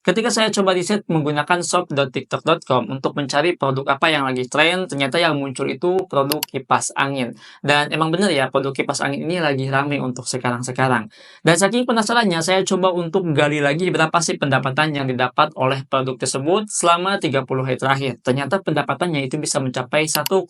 Ketika saya coba riset menggunakan shop.tiktok.com untuk mencari produk apa yang lagi tren, ternyata yang muncul itu produk kipas angin. Dan emang bener ya, produk kipas angin ini lagi rame untuk sekarang-sekarang. Dan saking penasarannya, saya coba untuk gali lagi berapa sih pendapatan yang didapat oleh produk tersebut selama 30 hari terakhir. Ternyata pendapatannya itu bisa mencapai 1,2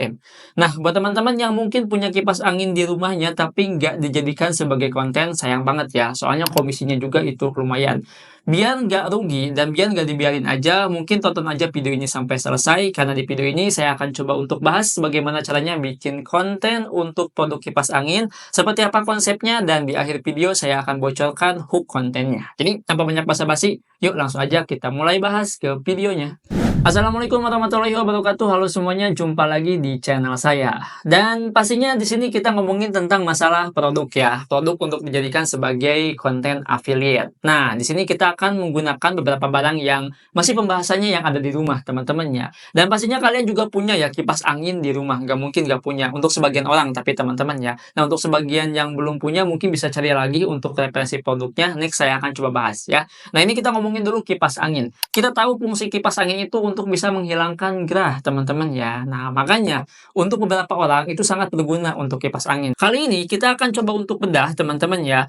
M. Nah, buat teman-teman yang mungkin punya kipas angin di rumahnya tapi nggak dijadikan sebagai konten, sayang banget ya, soalnya komisinya juga itu lumayan. Biar nggak rugi dan biar nggak dibiarin aja, mungkin tonton aja video ini sampai selesai, karena di video ini saya akan coba untuk bahas bagaimana caranya bikin konten untuk produk kipas angin, seperti apa konsepnya, dan di akhir video saya akan bocorkan hook kontennya. Jadi, tanpa banyak basa-basi, yuk langsung aja kita mulai bahas ke videonya. Assalamualaikum warahmatullahi wabarakatuh. Halo semuanya, jumpa lagi di channel saya. Dan pastinya di sini kita ngomongin tentang masalah produk ya, produk untuk dijadikan sebagai konten affiliate. Nah, di sini kita akan menggunakan beberapa barang yang masih pembahasannya yang ada di rumah, teman-teman ya. Dan pastinya kalian juga punya ya kipas angin di rumah, nggak mungkin nggak punya. Untuk sebagian orang, tapi teman-teman ya. Nah, untuk sebagian yang belum punya, mungkin bisa cari lagi untuk referensi produknya. Next saya akan coba bahas ya. Nah, ini kita ngomongin dulu kipas angin. Kita tahu fungsi kipas angin itu untuk bisa menghilangkan gerah, teman-teman ya. Nah, makanya untuk beberapa orang itu sangat berguna untuk kipas angin. Kali ini kita akan coba untuk bedah, teman-teman ya,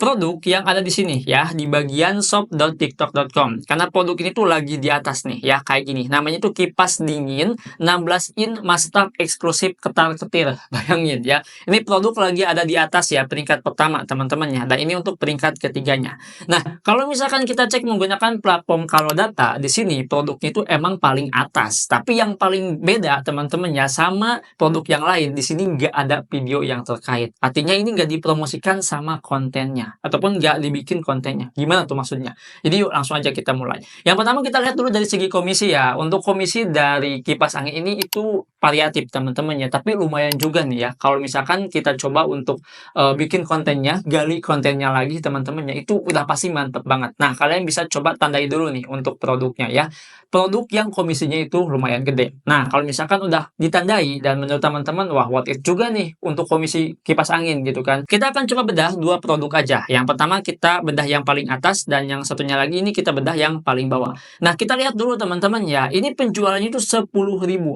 produk yang ada di sini ya, di bagian shop.tiktok.com. Karena produk ini tuh lagi di atas nih ya, kayak gini. Namanya tuh kipas dingin 16 in mastap eksklusif ketar-ketir. Bayangin ya. Ini produk lagi ada di atas ya, peringkat pertama, teman-teman ya. Dan ini untuk peringkat ketiganya. Nah, kalau misalkan kita cek menggunakan platform Kalodata, di sini produknya itu emang paling atas. Tapi yang paling beda, teman-teman ya, sama produk yang lain, di sini nggak ada video yang terkait. Artinya ini nggak dipromosikan sama kontennya ataupun nggak dibikin kontennya. Gimana tuh maksudnya? Jadi yuk langsung aja kita mulai. Yang pertama kita lihat dulu dari segi komisi ya. Untuk komisi dari kipas angin ini itu variatif, teman-teman ya, tapi lumayan juga nih ya. Kalau misalkan kita coba untuk bikin kontennya, gali kontennya lagi, teman-teman ya, itu udah pasti mantep banget. Nah, kalian bisa coba tandai dulu nih untuk produknya ya. Produk yang komisinya itu lumayan gede. Nah, kalau misalkan udah ditandai dan menurut teman-teman, wah worth it juga nih untuk komisi kipas angin gitu kan. Kita akan coba bedah dua produk aja. Yang pertama kita bedah yang paling atas dan yang satunya lagi ini kita bedah yang paling bawah. Nah, kita lihat dulu teman-teman ya. Ini penjualannya itu 10.000,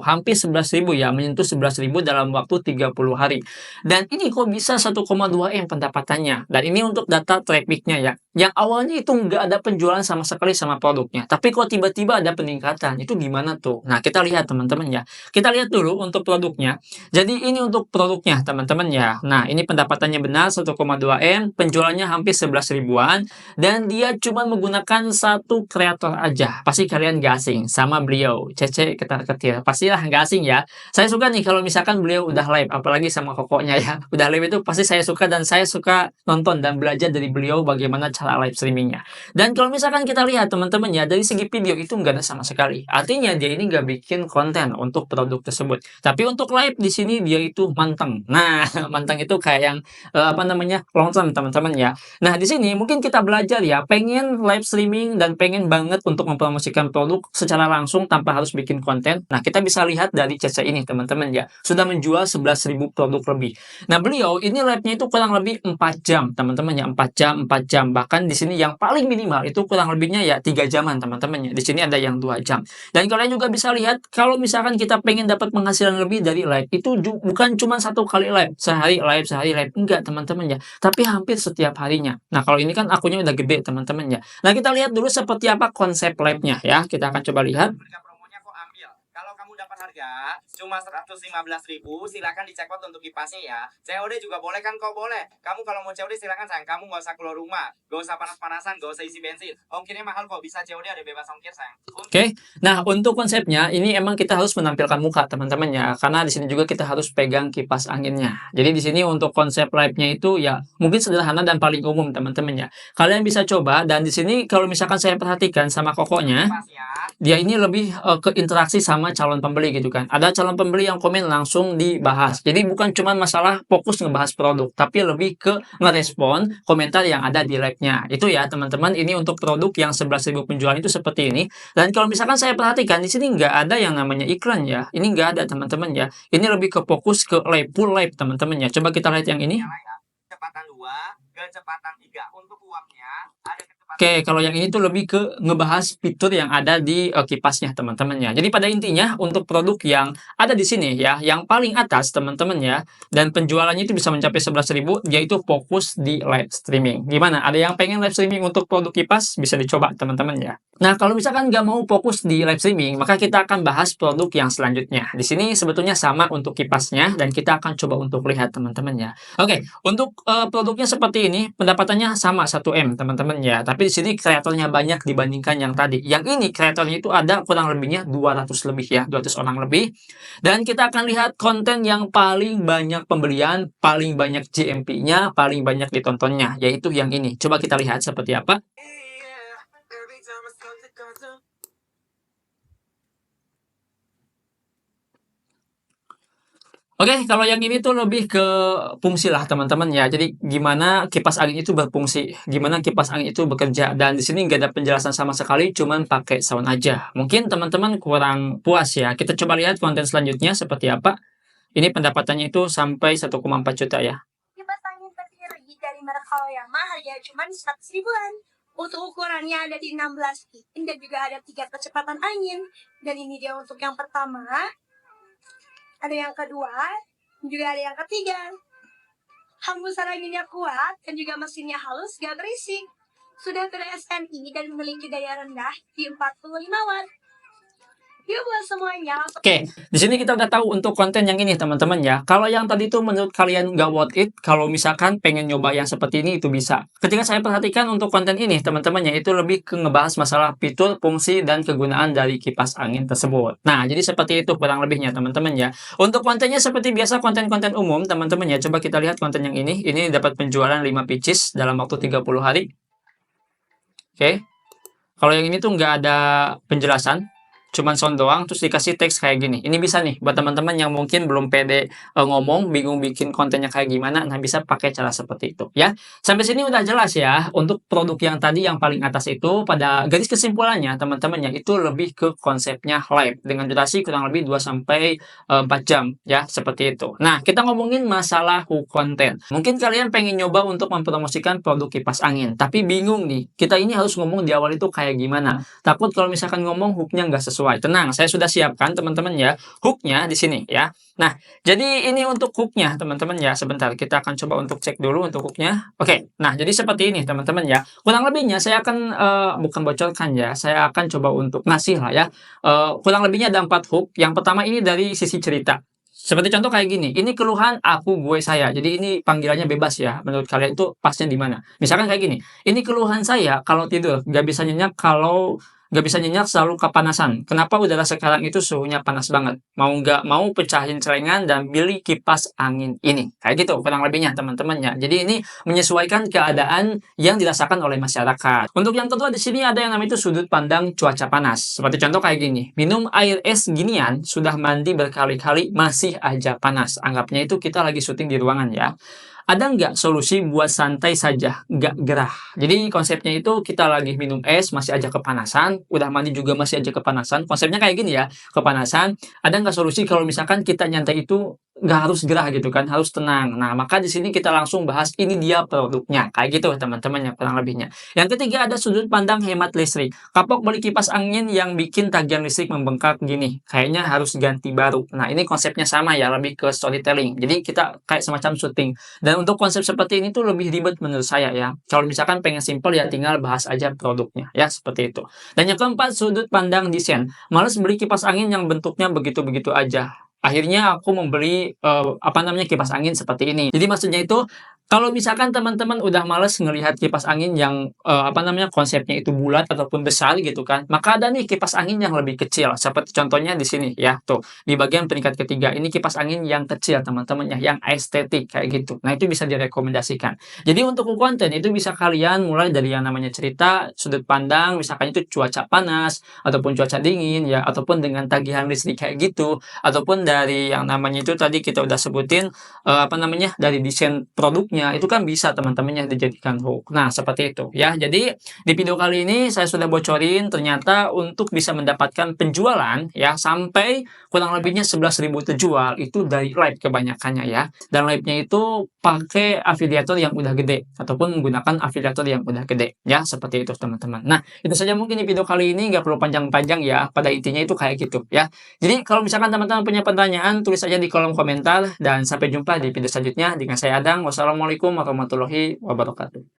hampir 11.000 ya, menyentuh 11.000 dalam waktu 30 hari. Dan ini kok bisa 1,2 M pendapatannya. Dan ini untuk data trafficnya ya. Yang awalnya itu nggak ada penjualan sama sekali sama produknya. Tapi kok tiba-tiba ada peningkatan. Itu gimana tuh? Nah, kita lihat teman-teman ya. Kita lihat dulu untuk produknya. Jadi ini untuk produknya teman-teman ya. Nah, ini pendapatannya benar 1,2 M, penjualannya hampir 11 ribuan, dan dia cuma menggunakan satu kreator aja. Pasti kalian nggak asing sama beliau, Cece Ketar-Ketir. Pastilah nggak asing ya. Saya suka nih kalau misalkan beliau udah live, apalagi sama kokonya ya. Udah live itu pasti saya suka, dan saya suka nonton dan belajar dari beliau bagaimana cara live streamingnya. Dan kalau misalkan kita lihat teman-teman ya, dari segi video itu nggak ada sama sekali. Artinya dia ini nggak bikin konten untuk produk tersebut. Tapi untuk live di sini dia itu manteng. Nah, manteng itu kayak yang apa namanya, long term teman-teman ya. Nah, di sini mungkin kita belajar ya, pengen live streaming dan pengen banget untuk mempromosikan produk secara langsung tanpa harus bikin konten. Nah, kita bisa lihat dari CC ini teman-teman ya, sudah menjual 11.000 produk lebih. Nah, beliau ini live-nya itu kurang lebih 4 jam, teman-teman ya, 4 jam, 4 jam. Bahkan di sini yang paling minimal itu kurang lebihnya ya 3 jaman, teman-teman ya. Di sini ada yang 2 jam. Dan kalian juga bisa lihat kalau misalkan kita pengen dapat penghasilan lebih dari live itu bukan cuma satu kali live, sehari live, enggak teman-teman ya, tapi hampir setiap harinya. Nah, kalau ini kan akunnya udah gede teman-teman ya. Nah, kita lihat dulu seperti apa konsep live-nya ya. Kita akan coba lihat. Promonya kok ambil. Kalau kamu dapat harga cuma 115.000, silakan dicekot untuk kipasnya ya. COD juga boleh kan? Kok boleh. Kamu kalau mau COD silakan sayang. Kamu nggak usah keluar rumah, nggak usah panas-panasan, nggak usah isi bensin. Ongkirnya mahal kok, bisa COD, ada bebas ongkir sayang. Oke. Nah, untuk konsepnya ini emang kita harus menampilkan muka teman-teman ya, karena di sini juga kita harus pegang kipas anginnya. Jadi di sini untuk konsep live-nya itu ya mungkin sederhana dan paling umum teman-teman ya. Kalian bisa coba, dan di sini kalau misalkan saya perhatikan sama kokonya, dia ini lebih ke interaksi sama calon pembeli gitu kan. Ada calon pembeli yang komen langsung dibahas. Jadi bukan cuma masalah fokus ngebahas produk, tapi lebih ke ngerespon komentar yang ada di live-nya. Itu ya teman-teman, ini untuk produk yang 11.000 penjualan itu seperti ini. Dan kalau misalkan saya perhatikan di sini nggak ada yang namanya iklan ya. Ini nggak ada teman-teman ya. Ini lebih ke fokus ke live, full live teman-teman ya. Coba kita lihat yang ini. Kecepatan 2, kecepatan 3. Untuk uapnya ada Oke, kalau yang ini tuh lebih ke ngebahas fitur yang ada di kipasnya teman-teman ya. Jadi pada intinya untuk produk yang ada di sini ya, yang paling atas teman-teman ya, dan penjualannya itu bisa mencapai 11.000, dia itu fokus di live streaming. Gimana? Ada yang pengen live streaming untuk produk kipas? Bisa dicoba teman-teman ya. Nah, kalau misalkan nggak mau fokus di live streaming, maka kita akan bahas produk yang selanjutnya. Di sini sebetulnya sama untuk kipasnya, dan kita akan coba untuk lihat teman-teman ya. Oke, untuk produknya seperti ini, pendapatannya sama 1M teman-teman ya. Tapi di sini kreatornya banyak dibandingkan yang tadi. Yang ini kreatornya itu ada kurang lebihnya 200 lebih ya, 200 orang lebih. Dan kita akan lihat konten yang paling banyak pembelian, paling banyak GMP-nya, paling banyak ditontonnya, yaitu yang ini. Coba kita lihat seperti apa. Oke, kalau yang ini tuh lebih ke fungsi lah teman-teman ya. Jadi gimana kipas angin itu berfungsi, gimana kipas angin itu bekerja. Dan di sini nggak ada penjelasan sama sekali, cuman pakai sound aja. Mungkin teman-teman kurang puas ya. Kita coba lihat konten selanjutnya seperti apa. Ini pendapatannya itu sampai 1,4 juta ya. Kipas angin terdiri dari merek Aoyama, harganya cuma 100 ribuan. Untuk ukurannya ada di 16 in dan juga ada 3 kecepatan angin. Dan ini dia untuk yang pertama, ada yang kedua, juga ada yang ketiga. Hembusan anginnya kuat dan juga mesinnya halus, gak berisik. Sudah ber-SNI dan memiliki daya rendah di 45 watt. Yuk buat semuanya. Oke, di sini kita udah tahu untuk konten yang ini teman-teman ya. Kalau yang tadi itu menurut kalian nggak worth it, kalau misalkan pengen nyoba yang seperti ini itu bisa. Ketika saya perhatikan untuk konten ini teman-teman ya, itu lebih ke ngebahas masalah fitur, fungsi, dan kegunaan dari kipas angin tersebut. Nah, jadi seperti itu kurang lebihnya teman-teman ya. Untuk kontennya seperti biasa konten-konten umum teman-teman ya. Coba kita lihat konten yang ini. Ini dapat penjualan 5 pieces dalam waktu 30 hari. Oke. Kalau yang ini tuh nggak ada penjelasan, cuman sound doang, terus dikasih teks kayak gini. Ini bisa nih buat teman-teman yang mungkin belum pede ngomong, bingung bikin kontennya kayak gimana, nah bisa pakai cara seperti itu ya. Sampai sini udah jelas ya. Untuk produk yang tadi yang paling atas itu, pada garis kesimpulannya teman-teman ya, itu lebih ke konsepnya live dengan durasi kurang lebih 2 sampai 4 jam ya, seperti itu. Nah, kita ngomongin masalah hook konten. Mungkin kalian pengen nyoba untuk mempromosikan produk kipas angin, tapi bingung nih, kita ini harus ngomong di awal itu kayak gimana. Takut kalau misalkan ngomong hooknya nggak sesuai. Tenang, saya sudah siapkan teman-teman ya, hooknya di sini ya. Nah, jadi ini untuk hooknya teman-teman ya. Sebentar, kita akan coba untuk cek dulu untuk hooknya. Oke, nah jadi seperti ini teman-teman ya. Kurang lebihnya saya akan bukan bocorkan ya, saya akan coba untuk ngasih lah ya. Kurang lebihnya ada 4 hook. Yang pertama ini dari sisi cerita. Seperti contoh kayak gini, ini keluhan aku, gue, saya. Jadi ini panggilannya bebas ya. Menurut kalian itu pasnya di mana? Misalkan kayak gini, ini keluhan saya kalau tidur, nggak bisa nyenyak kalau nggak bisa nyenyak, selalu kepanasan. Kenapa udara sekarang itu suhunya panas banget? Mau nggak mau pecahin celengan dan beli kipas angin ini. Kayak gitu kurang lebihnya teman-teman ya. Jadi ini menyesuaikan keadaan yang dirasakan oleh masyarakat. Untuk yang kedua di sini ada yang namanya itu sudut pandang cuaca panas. Seperti contoh kayak gini, minum air es ginian, sudah mandi berkali-kali masih aja panas. Anggapnya itu kita lagi syuting di ruangan ya. Ada nggak solusi buat santai saja, nggak gerah? Jadi konsepnya itu kita lagi minum es, masih aja kepanasan, udah mandi juga masih aja kepanasan. Konsepnya kayak gini ya, kepanasan. Ada nggak solusi kalau misalkan kita nyantai itu nggak harus gerah gitu kan, harus tenang. Nah, maka di sini kita langsung bahas ini dia produknya. Kayak gitu teman-teman ya kurang lebihnya. Yang ketiga ada sudut pandang hemat listrik. Kapok beli kipas angin yang bikin tagihan listrik membengkak gini. Kayaknya harus ganti baru. Nah, ini konsepnya sama ya, lebih ke storytelling. Jadi kita kayak semacam syuting. Dan untuk konsep seperti ini tuh lebih ribet menurut saya ya. Kalau misalkan pengen simple ya tinggal bahas aja produknya ya, seperti itu. Dan yang keempat sudut pandang desain. Males beli kipas angin yang bentuknya begitu-begitu aja. Akhirnya aku membeli kipas angin seperti ini. Jadi maksudnya itu kalau misalkan teman-teman udah males ngelihat kipas angin yang konsepnya itu bulat ataupun besar gitu kan, maka ada nih kipas angin yang lebih kecil. Seperti contohnya di sini ya, tuh di bagian peringkat ketiga ini kipas angin yang kecil teman-teman ya, yang estetik kayak gitu. Nah itu bisa direkomendasikan. Jadi untuk konten itu bisa kalian mulai dari yang namanya cerita, sudut pandang, misalkan itu cuaca panas ataupun cuaca dingin ya, ataupun dengan tagihan listrik kayak gitu, ataupun dari yang namanya itu tadi kita udah sebutin dari desain produknya produknya itu kan bisa teman-teman yang dijadikan hook. Nah, seperti itu ya. Jadi di video kali ini saya sudah bocorin ternyata untuk bisa mendapatkan penjualan ya sampai kurang lebihnya 11.000 terjual itu dari live kebanyakannya ya. Dan live-nya itu pakai afiliator yang udah gede ataupun menggunakan afiliator yang udah gede ya, seperti itu teman-teman. Nah, itu saja mungkin di video kali ini, nggak perlu panjang-panjang ya. Pada intinya itu kayak gitu ya. Jadi kalau misalkan teman-teman punya pertanyaan, tulis aja di kolom komentar dan sampai jumpa di video selanjutnya dengan saya Adang. Wassalamualaikum warahmatullahi wabarakatuh.